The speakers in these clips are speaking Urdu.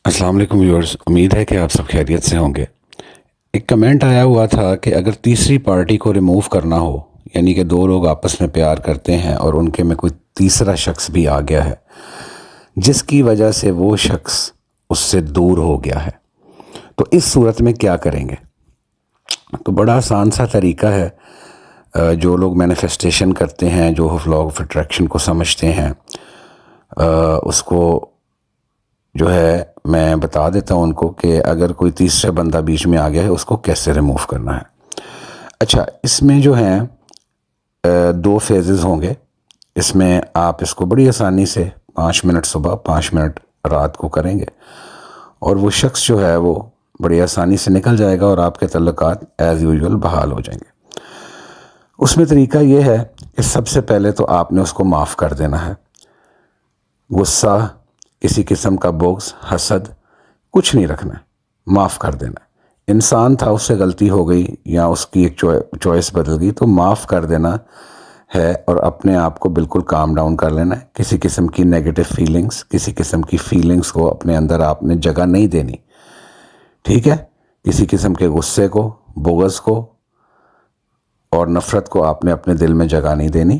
السلام علیکم ویورز، امید ہے کہ آپ سب خیریت سے ہوں گے۔ ایک کمنٹ آیا ہوا تھا کہ اگر تیسری پارٹی کو ریموو کرنا ہو، یعنی کہ دو لوگ آپس میں پیار کرتے ہیں اور ان کے میں کوئی تیسرا شخص بھی آ گیا ہے جس کی وجہ سے وہ شخص اس سے دور ہو گیا ہے، تو اس صورت میں کیا کریں گے؟ تو بڑا آسان سا طریقہ ہے۔ جو لوگ مینیفیسٹیشن کرتے ہیں، جو لا آف اٹریکشن کو سمجھتے ہیں، اس کو جو ہے میں بتا دیتا ہوں ان کو کہ اگر کوئی تیسرا بندہ بیچ میں آ گیا ہے اس کو کیسے ریموو کرنا ہے۔ اچھا، اس میں جو ہیں دو فیزز ہوں گے۔ اس میں آپ اس کو بڑی آسانی سے 5 منٹ صبح 5 منٹ رات کو کریں گے اور وہ شخص جو ہے وہ بڑی آسانی سے نکل جائے گا اور آپ کے تعلقات ایز یوزول بحال ہو جائیں گے۔ اس میں طریقہ یہ ہے کہ سب سے پہلے تو آپ نے اس کو معاف کر دینا ہے۔ غصہ، کسی قسم کا بغض، حسد کچھ نہیں رکھنا ہے، معاف کر دینا ہے۔ انسان تھا، اس سے غلطی ہو گئی یا اس کی ایک چوائس بدل گئی تو معاف کر دینا ہے اور اپنے آپ کو بالکل کام ڈاؤن کر لینا ہے۔ کسی قسم کی نیگیٹو فیلنگز، کسی قسم کی فیلنگز کو اپنے اندر آپ نے جگہ نہیں دینی، ٹھیک ہے؟ کسی قسم کے غصے کو، بغض کو اور نفرت کو آپ نے اپنے دل میں جگہ نہیں دینی۔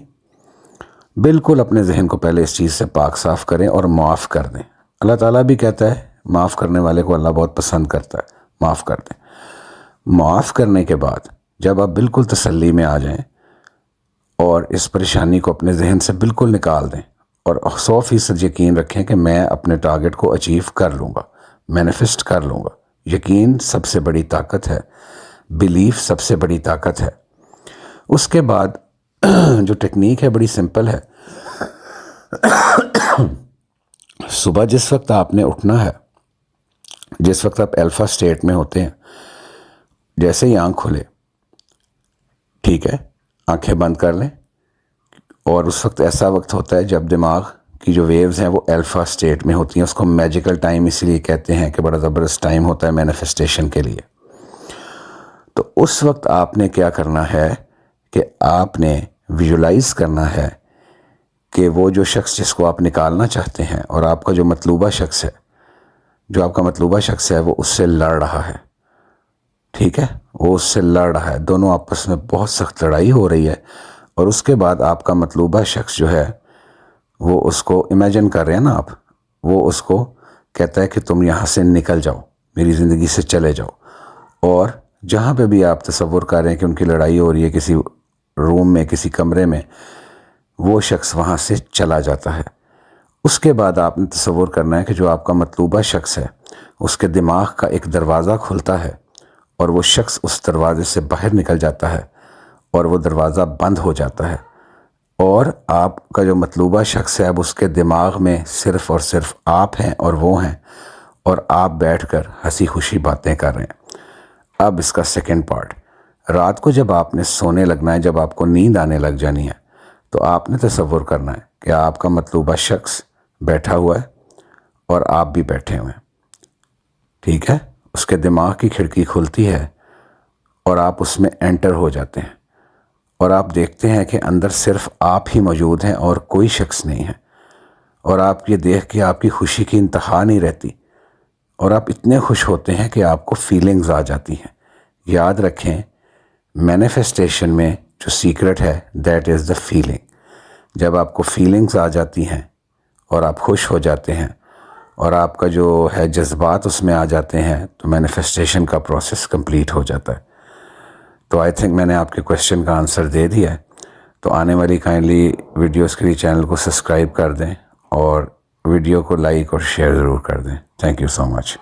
بالکل اپنے ذہن کو پہلے اس چیز سے پاک صاف کریں اور معاف کر دیں۔ اللہ تعالیٰ بھی کہتا ہے معاف کرنے والے کو اللہ بہت پسند کرتا ہے، معاف کر دیں۔ معاف کرنے کے بعد جب آپ بالکل تسلی میں آ جائیں اور اس پریشانی کو اپنے ذہن سے بالکل نکال دیں اور 100% یقین رکھیں کہ میں اپنے ٹارگٹ کو اچیو کر لوں گا، مینیفسٹ کر لوں گا۔ یقین سب سے بڑی طاقت ہے، بیلیف سب سے بڑی طاقت ہے۔ اس کے بعد جو ٹیکنیک ہے بڑی سمپل ہے۔ صبح جس وقت آپ نے اٹھنا ہے، جس وقت آپ الفا سٹیٹ میں ہوتے ہیں، جیسے ہی آنکھ کھلے، ٹھیک ہے، آنکھیں بند کر لیں اور اس وقت ایسا وقت ہوتا ہے جب دماغ کی جو ویوز ہیں وہ الفا سٹیٹ میں ہوتی ہیں۔ اس کو میجیکل ٹائم اس لیے کہتے ہیں کہ بڑا زبردست ٹائم ہوتا ہے مینیفیسٹیشن کے لیے۔ تو اس وقت آپ نے کیا کرنا ہے کہ آپ نے ویژولائز کرنا ہے کہ وہ جو شخص جس کو آپ نکالنا چاہتے ہیں اور آپ کا جو مطلوبہ شخص ہے، جو آپ کا مطلوبہ شخص ہے وہ اس سے لڑ رہا ہے، ٹھیک ہے؟ وہ اس سے لڑ رہا ہے، دونوں آپس میں بہت سخت لڑائی ہو رہی ہے اور اس کے بعد آپ کا مطلوبہ شخص جو ہے وہ اس کو امیجن کر رہے ہیں نا آپ، وہ اس کو کہتا ہے کہ تم یہاں سے نکل جاؤ، میری زندگی سے چلے جاؤ۔ اور جہاں پہ بھی آپ تصور کر رہے ہیں کہ ان کی لڑائی ہو رہی ہے، کسی روم میں، کسی کمرے میں، وہ شخص وہاں سے چلا جاتا ہے۔ اس کے بعد آپ نے تصور کرنا ہے کہ جو آپ کا مطلوبہ شخص ہے اس کے دماغ کا ایک دروازہ کھلتا ہے اور وہ شخص اس دروازے سے باہر نکل جاتا ہے اور وہ دروازہ بند ہو جاتا ہے اور آپ کا جو مطلوبہ شخص ہے اب اس کے دماغ میں صرف اور صرف آپ ہیں اور وہ ہیں اور آپ بیٹھ کر ہنسی خوشی باتیں کر رہے ہیں۔ اب اس کا سیکنڈ پارٹ، رات کو جب آپ نے سونے لگنا ہے، جب آپ کو نیند آنے لگ جانی ہے، تو آپ نے تصور کرنا ہے کہ آپ کا مطلوبہ شخص بیٹھا ہوا ہے اور آپ بھی بیٹھے ہوئے ہیں، ٹھیک ہے؟ اس کے دماغ کی کھڑکی کھلتی ہے اور آپ اس میں انٹر ہو جاتے ہیں اور آپ دیکھتے ہیں کہ اندر صرف آپ ہی موجود ہیں اور کوئی شخص نہیں ہے، اور آپ یہ دیکھ کے آپ کی خوشی کی انتہا نہیں رہتی اور آپ اتنے خوش ہوتے ہیں کہ آپ کو فیلنگز آ جاتی ہیں۔ یاد رکھیں، مینیفیسٹیشن میں جو سیکرٹ ہے دیٹ از دا فیلنگ۔ جب آپ کو فیلنگز آ جاتی ہیں اور آپ خوش ہو جاتے ہیں اور آپ کا جو ہے جذبات اس میں آ جاتے ہیں تو مینیفیسٹیشن کا پروسیس کمپلیٹ ہو جاتا ہے۔ تو آئی تھنک میں نے آپ کے کویشچن کا آنسر دے دیا ہے۔ تو آنے والی کائنڈلی ویڈیوز کے لیے چینل کو سبسکرائب کر دیں اور ویڈیو کو لائک اور شیئر ضرور کر دیں۔ Thank you so much.